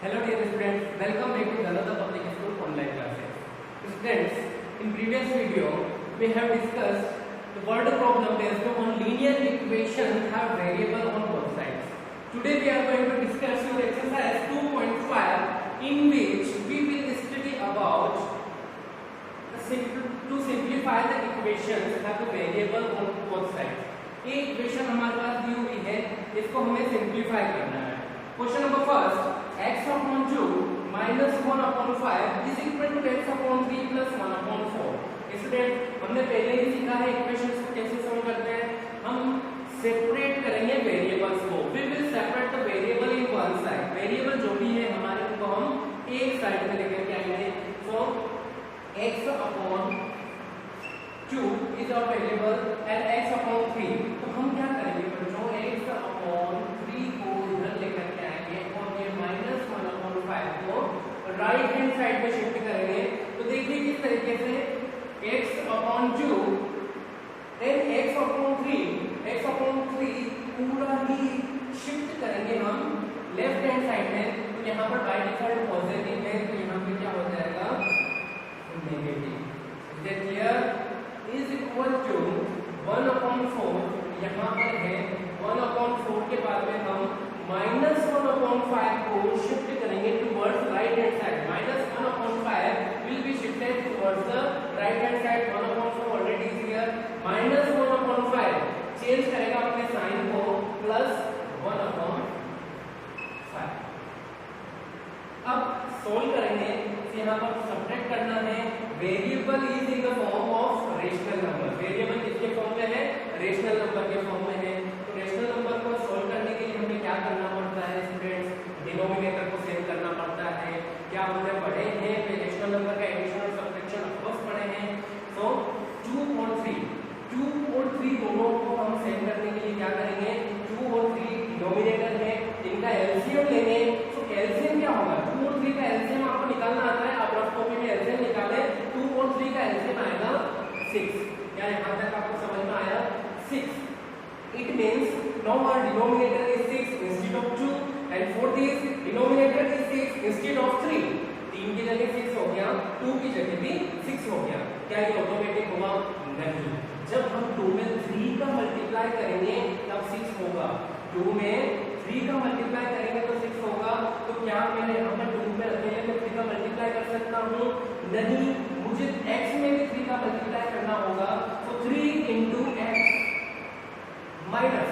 Hello dear students, welcome back to Jalata Public School online classes. Students, in previous video we have discussed the word problem based on linear equation have variable on both sides. Today we are going to discuss your exercise 2.5 in which we will study about to simplify the equations have a variable on both sides. ये equation हमारे पास दी हुई है, इसको हमें simplify करना है. Question number first, x upon 2 minus 1 upon 5 is equal to x upon 3 plus 1 upon 4. Student, हमने पहले ही सीखा है इक्वेशंस को कैसे सॉल्व करते हैं. हम सेपरेट करेंगे वेरिएबल्स को. We will separate the variable in one side. Variable जो भी है हमारे को हम एक साइड में लेकर के आएंगे. So x upon 2 is our variable and x upon 3. तो हम क्या करेंगे बच्चों, x upon 3 को इधर लेकर के आएंगे और ये minus 1 upon 5 को राइट हैंड साइड में शिफ्ट करेंगे. तो देखिए किस तरीके से x upon 2 then x upon 3 पूरा ही शिफ्ट करेंगे हम लेफ्ट हैंड साइड में. तो यहाँ पर बाय डिफॉल्ट पॉजिटिव है, तो यहाँ पे क्या हो जाएगा negative. Is it clear? Is equal to 1 upon 4. यहाँ पर है 1 upon 4 के बाद में हम minus 1 upon 5 को शिफ्ट करेंगे towards right hand side. minus 1 upon 5 will be shifted towards the right hand side. 1 upon 4 already is here. minus 1 upon 5 change करेगा अपने साइन को प्लस 1 upon 5. अब सोल्व करेंगे. यहाँ पर सब्ट्रैक्ट करना है. Variable is in the form of rational number. Variable किसके फॉर्म में है? रेशनल नंबर के फॉर्म में है. तो रेशनल नंबर को सोल्व करने के लिए हमें क्या करना पड़ता है स्टूडेंट्स? डिनोमिनेटर को सेम करना पड़ता है. क्या हमने पढ़े हैं रेशनल नंबर का एडिशन और सब्ट्रैक्शन? ऑफ कोर्स पढ़े हैं. तो 2 और 3 दोनों को हम सेम करने के लिए क्या करेंगे? 2 और 3 डिनोमिनेटर है, इनका एलसीएम लेंगे. तो एलसीएम क्या होगा? 2 और 3 का एलसीएम आपको निकालना आता है. आप रफ कॉपी में एलसीएम निकाले. 2 और 3 का एलसीएम आएगा 6. क्या यहाँ तक आपको समझ में आया? 6. It means now our denominator is 6 instead of 2 and for this denominator is 6 instead of 3. 3 की जगह 6 हो गया, 2 की जगह भी 6 हो गया. क्या ये ऑटोमेटिक होगा? नहीं. जब हम 2 में 3 का मल्टीप्लाई करेंगे तब 6 होगा. 2 में 3 का मल्टीप्लाई करेंगे तो 6 होगा. तो क्या मैंने यहाँ पर 2 में रखे हैं मैं 3 का मल्टीप्लाई कर सकता हूँ? नहीं, मुझे x में भी 3 का मल्टीप्लाई करना होगा. तो 3 into x minus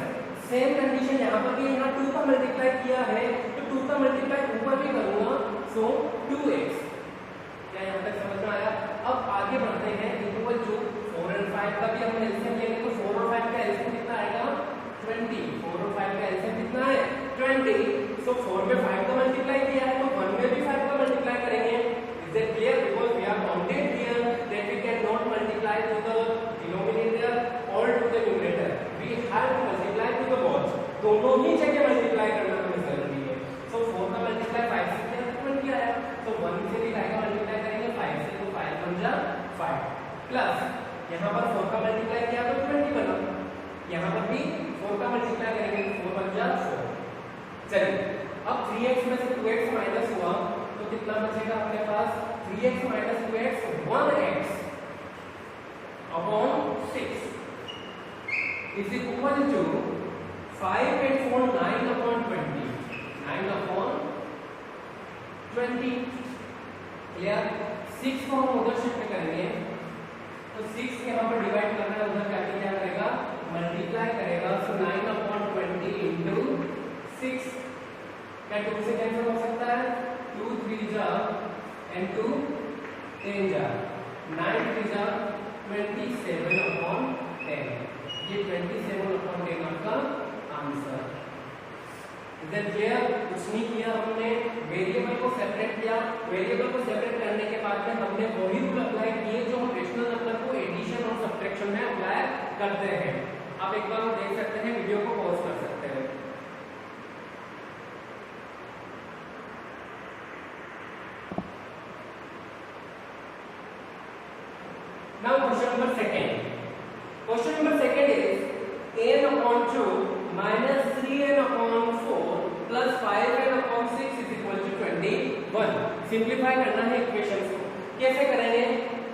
same condition यहाँ पर भी. यहाँ 2 का मल्टीप्लाई किया है तो 2 का मल्टीप्लाई ऊपर भी करूंगा. सो 2x. क्या यहाँ तक समझ में आया? अब आगे बढ़ते हैं. इक्वल टू 4 और 5 का भी हम एलसीएम लेंगे. तो 4 और 5 का एलसीएम कितना आएगा? 20. 4 और 5 का एलसीएम कितना है? 20. सो 4 में 5 का मल्टीप्लाई किया है तो 1 में भी 5 का मल्टीप्लाई करेंगे. Is it clear? Because we are counted here that we can not multiply to the denominator और to the numerator. We have to multiply to the both. दोनों ही जगह मल्टीप्लाई करना हमें जरूरी है. सो 4 का मल्टीप्लाई 5 से किया तो 20 आया. तो 1 से भी 5 का मल्टीप्लाई करेंगे 5 से, तो 5 बन जा 5 प्लस यहाँ पर 4 का मल्टीप्लाई किया तो 20 बना. यहाँ पर भी 4 का मल्टीप्लाई करेंगे तो 4 बन जा 4. चलिए, अब 3x में से 2x माइनस हुआ तो कितना बचेगा अपने पास? 3x minus 2x 1x upon 6 is equal to 5 and 4 9 upon 20. 9 upon 20. Clear? 6 को हम उधर शिफ्ट करेंगे तो 6 यहाँ पर डिवाइड करना है, उधर जाके क्या करेगा? मल्टीप्लाई करेगा. सो 9 upon 20 into 6. क्या 2 से कैंसिल हो सकता है? 2 3 जा and 2 10 जा. 9 3 जा 27 upon 10. ये 27 upon 10 आपका आंसर. Is it clear? कुछ नहीं किया हमने. वेरिएबल को सेपरेट किया. वेरिएबल को सेपरेट करने के बाद में हमने वही रूल अप्लाई किए जो हम रेशनल नंबर को एडिशन और सब्ट्रैक्शन में अप्लाई करते हैं. आप एक बार देख सकते हैं, वीडियो को पॉज कर सकते हैं. Now question number second. Question number second is n upon 2 minus 3n upon 4 plus 5n upon 6 is equal to 20. कैसे करेंगे?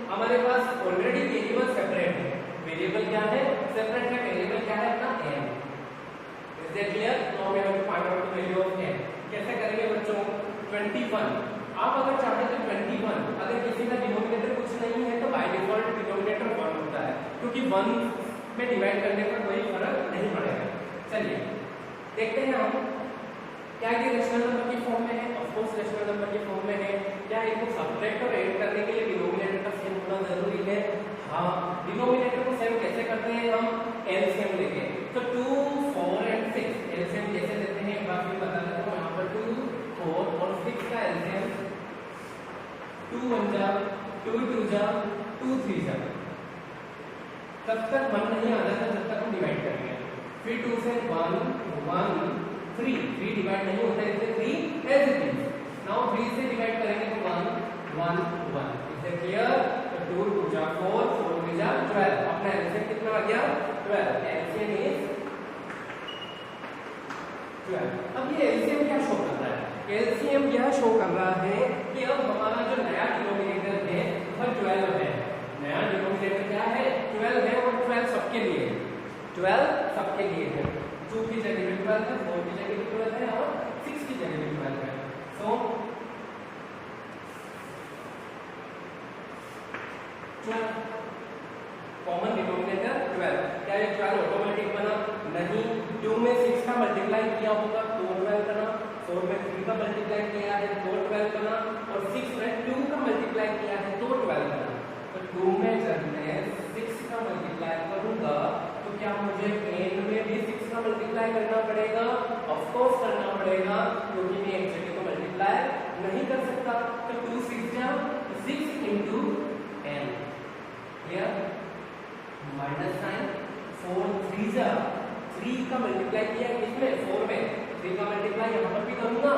हमारे पास ऑलरेडी वेरिएबल सेपरेट है। वेरिएबल क्या है? सेपरेट है। वेरिएबल क्या है? अपना n। Is that clear? Now we have to find out the value of n। कैसे करेंगे बच्चों? 21। आप अगर चाहें तो 21, अगर किसी का डिनोमिनेटर कुछ नहीं है तो बाय डिफॉल्ट डिनोमिनेटर 1 होता है, क्योंकि 1 में डिवाइड करने पर कोई फर्क नहीं पड़ेगा। चलिए देखते हैं हम क्या ये रेशनल नंबर की फॉर्म में है। ऑफ कोर्स रेशनल नंबर की फॉर्म में है। क्या इनको सब्ट्रैक्ट और ऐड करने के लिए डिनोमिनेटर का सेम होना जरूरी है? हाँ, डिनोमिनेटर को सेम कैसे करते हैं हम? एलसीएम लेके। तो 2, 4 एंड 6 एलसीएम कैसे देते हैं एक बार फिर बता देता हूं। यहां पर 2, 4 और 6 का एलसीएम 2 1 जा 2 2 जा 2 3 जा। तब तक 1 नहीं आ जाता जब तक हम डिवाइड करेंगे। फिर 2 से 1 1 3 3 डिवाइड नहीं होता है, इसलिए 3 एज इट इज। नाउ 3 से डिवाइड करेंगे तो 1 1 1। Is it clear? तो 2 2 जा 4 4 3 जा 12। अपना एलसीएम कितना आ गया? 12। LCM is 12। अब ये एलसीएम क्या शो कर रहा है? एलसीएम यह शो कर रहा है कि अब हमारा जो नया डिनोमिनेटर है वह 12 है। नया डिनोमिनेटर क्या है? 12 है और 12 सबके लिए है। 12 सबके लिए है। 2 की जगह भी 12 है, 4 की जगह भी 12 है और 6 की जगह भी 12 है। सो 12 कॉमन डिनोमिनेटर 12। क्या ये 12 ऑटोमेटिक बना? नहीं। 2 में 6 का मल्टीप्लाई किया होगा तो 12 बना। 4 में 3 का मल्टीप्लाई किया है तो 12 बना। और 6 में 2 का मल्टीप्लाई किया है तो 12 बना। तो 2 में जब मैं 6 का मल्टीप्लाई करूंगा तो क्या मुझे n में भी 6 का मल्टीप्लाई करना पड़ेगा? ऑफ कोर्स करना पड़ेगा, क्योंकि मैं एक जगह को मल्टीप्लाई नहीं कर सकता। तो 2 6 जा 6 into n। Clear? Minus sign 4 3 जा 3 का मल्टीप्लाई किया किसमें? 4 में। 3 का मल्टीप्लाई यहाँ पर भी करूंगा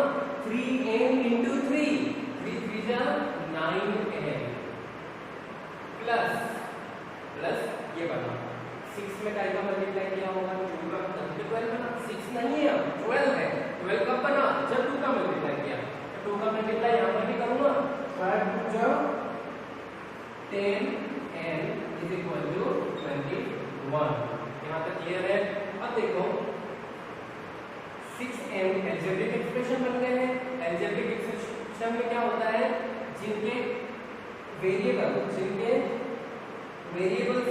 3n into 3 3 3 जा 9n प्लस ये बना 6 में काय का मल्टीप्लाई किया होगा 2 का, तब 12 बना। 6 नहीं है, 12 है। 12 कब बना? जब 2 का मल्टीप्लाई किया। तो 2 का मल्टीप्लाई यहाँ पर भी करूंगा 5 जा 10n is equal to 21। यहाँ तक क्लियर है? अब देखो 6n एल्जेब्रिक एक्सप्रेशन बन गए हैं। एल्जेब्रिक एक्सप्रेशन में क्या होता है? जिनके वेरिएबल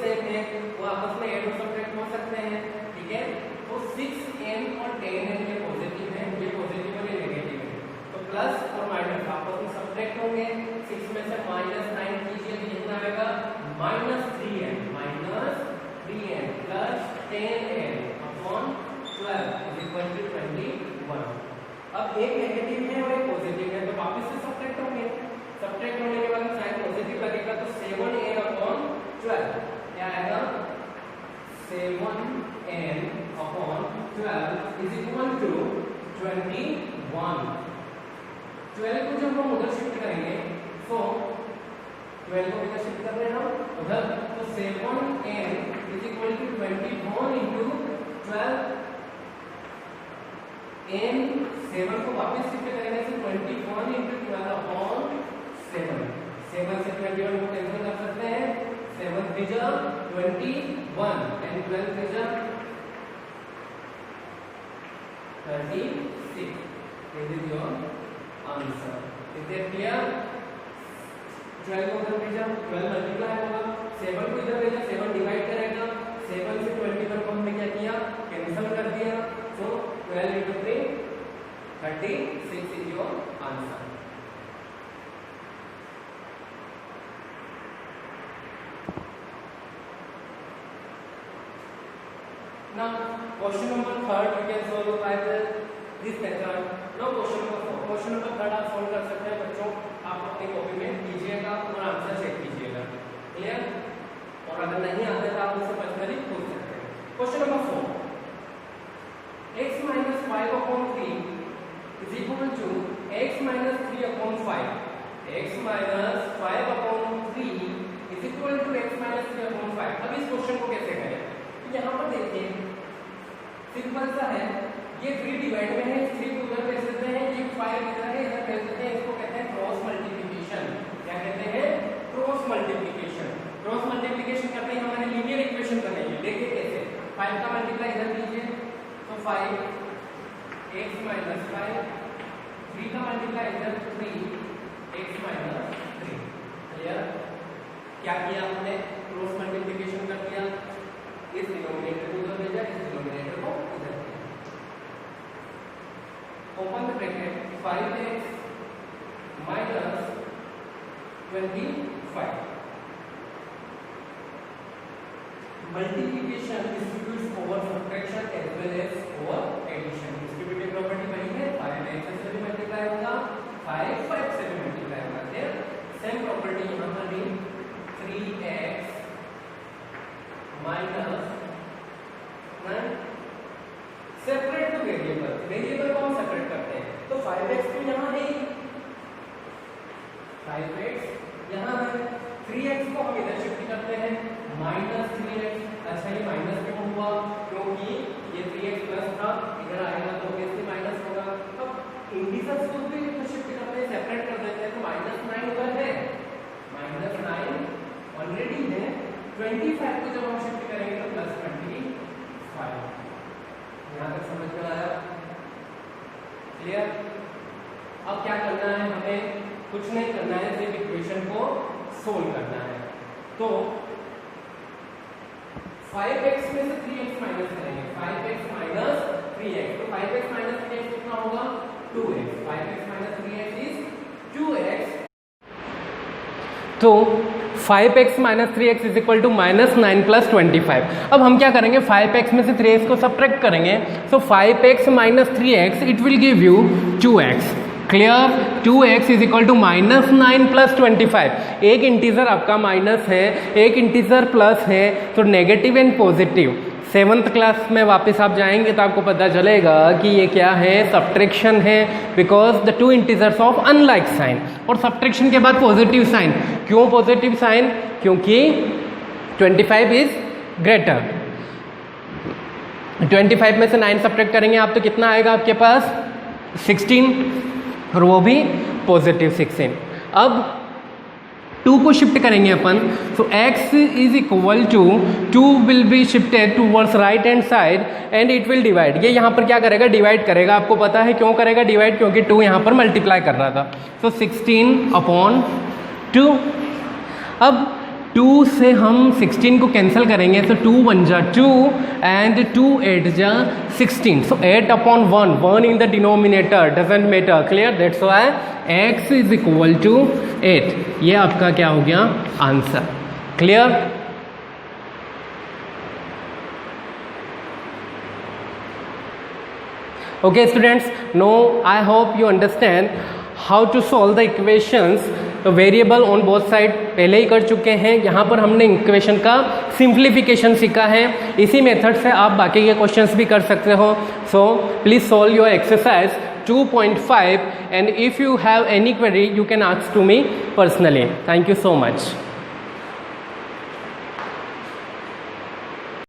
सेम है वो आपस में ऐड और सब्ट्रैक्ट हो सकते हैं। ठीक है? तो 6n और 10n ये पॉजिटिव है, ये पॉजिटिव और ये नेगेटिव है। तो प्लस और माइनस आपस में सब्ट्रैक्ट होंगे। 6 में से -9 कीजिए तो कितना आएगा? -3n plus 10n upon 12 is equal to 21। अब एक नेगेटिव है और एक पॉजिटिव है, तो वापस से सब्ट्रैक्ट होंगे। सब्ट्रैक्ट होने के बाद साइन पॉजिटिव लगेगा तो 7n अपॉन 12 क्या आएगा? 7n upon 12 is equal to 21। 12 को जब हम उधर शिफ्ट करेंगे तो 12 को किधर शिफ्ट कर रहे हैं हम? उधर। तो 7n is equal to 21 into 12। n 7 को वापस शिफ्ट करेंगे तो 21 into 12 अपॉन 7। 7 से 21 को कैंसिल कर सकते हैं। 7 3 जा 21 and 12 3 जा 36। This is your answer. Is that clear? 12 को उधर भेजा 12 मल्टीप्लाई होगा। 7 को इधर भेजा 7 डिवाइड करेगा। 7 से 21 को हमने क्या किया? कैंसिल कर दिया। So 12 into 3 36 is your answer. Now question number 3 you can solve by this method. Now question number 4. Question number 3 आप solve कर सकते हैं बच्चों। आप अपनी कॉपी में कीजिएगा और आंसर चेक कीजिएगा। क्लियर? और अगर नहीं आता है तो आप मुझसे पर्सनली पूछ सकते हैं। Question number 4 x minus 5 upon 3 is equal to x minus 3 upon 5. x minus 5 upon 3 is equal to x minus 3 upon 5. अब इस क्वेश्चन को कैसे करें? यहाँ पर देखिए सिंपल सा है। ये 3 डिवाइड में है, 3 को उधर भेज देते हैं, ये 5 इधर है, इधर भेज देते हैं। इसको कहते हैं क्रॉस मल्टीप्लिकेशन। क्या कहते हैं? Cross multiplication. क्रॉस मल्टीप्लिकेशन करते ही हमारे लीनियर इक्वेशन बनेगी। देखिए कैसे, 5 का मल्टीप्लाई इधर कीजिए तो 5x माइनस 5, 3 का मल्टीप्लाई इधर 3x माइनस 3। क्लियर? क्या किया हमने? क्रॉस मल्टीप्लिकेशन कर दिया, इस डिनोमिनेटर को उधर भेजा, इस डिनोमिनेटर को इधर भेजा। Open the bracket, 5x minus 25। Multiplication distributes over subtraction as well as over addition. Distributive property वही है, 5x से भी मल्टीप्लाई होगा, 5 से भी मल्टीप्लाई होगा। फिर सेम प्रॉपर्टी यहां पर भी 3x minus 9। Separate two variable, variable को हम सेपरेट करते हैं तो 5x तो यहां है, 5x यहां है, 3x को हम इधर शिफ्ट करते हैं माइनस 3x। अच्छा ये माइनस क्यों हुआ? क्योंकि ये 3x प्लस था, इधर आएगा तो ऑब्वियसली माइनस होगा। अब इंटीजर्स को भी इधर शिफ्ट करते हैं, सेपरेट कर देते हैं तो -9 उधर है, -9 ऑलरेडी है। 25 को जब हम शिफ्ट करेंगे तो +25। यहां तक समझ में आया? क्लियर? अब क्या करना है हमें? कुछ नहीं करना है, सिर्फ इक्वेशन को सोल्व करना है। तो 5x में से 3x माइनस करेंगे, 5x माइनस 3x, तो 5x माइनस 3x कितना होगा? 2x। 5x minus 3x is 2x। तो 5x minus 3x is equal to -9 plus 25। अब हम क्या करेंगे? 5x में से 3x को सब्ट्रैक्ट करेंगे, so 5x minus 3x it will give you 2x। Clear? 2x is equal to -9 plus 25। एक इंटीजर आपका माइनस है, एक इंटीजर प्लस है, तो negative and positive. 7th class में वापस आप जाएंगे तो आपको पता चलेगा कि ये क्या है, सब्ट्रैक्शन है, because the two integers of unlike sign. और सब्ट्रैक्शन के बाद पॉजिटिव साइन। क्यों पॉजिटिव साइन? क्योंकि 25 इज ग्रेटर। 25 में से 9 सब्ट्रैक्ट करेंगे आप तो कितना आएगा आपके पास? 16, और वो भी पॉजिटिव 16। अब 2 को शिफ्ट करेंगे अपन, तो x is equal to 2 will be shifted towards right hand side and it will divide. ये यहाँ पर क्या करेगा? डिवाइड करेगा। आपको पता है क्यों करेगा डिवाइड? क्योंकि 2 यहाँ पर मल्टीप्लाई कर रहा था, तो 16/2। अब 2 से हम 16 को कैंसिल करेंगे, तो 2 1 जा 2 एंड 2 8 जा 16, so 8/1, 1 in the denominator, doesn't matter. Clear? That's why x is equal to 8। ये आपका क्या हो गया? Answer. Clear? Okay students, no I hope you understand how to solve the equations. तो वेरिएबल ऑन बोथ साइड पहले ही कर चुके हैं, यहाँ पर हमने इक्वेशन का सिंप्लीफिकेशन सीखा है। इसी मेथड से आप बाकी के क्वेश्चंस भी कर सकते हो। So please solve your exercise 2.5 and if you have any query you can ask to me personally. Thank you so much.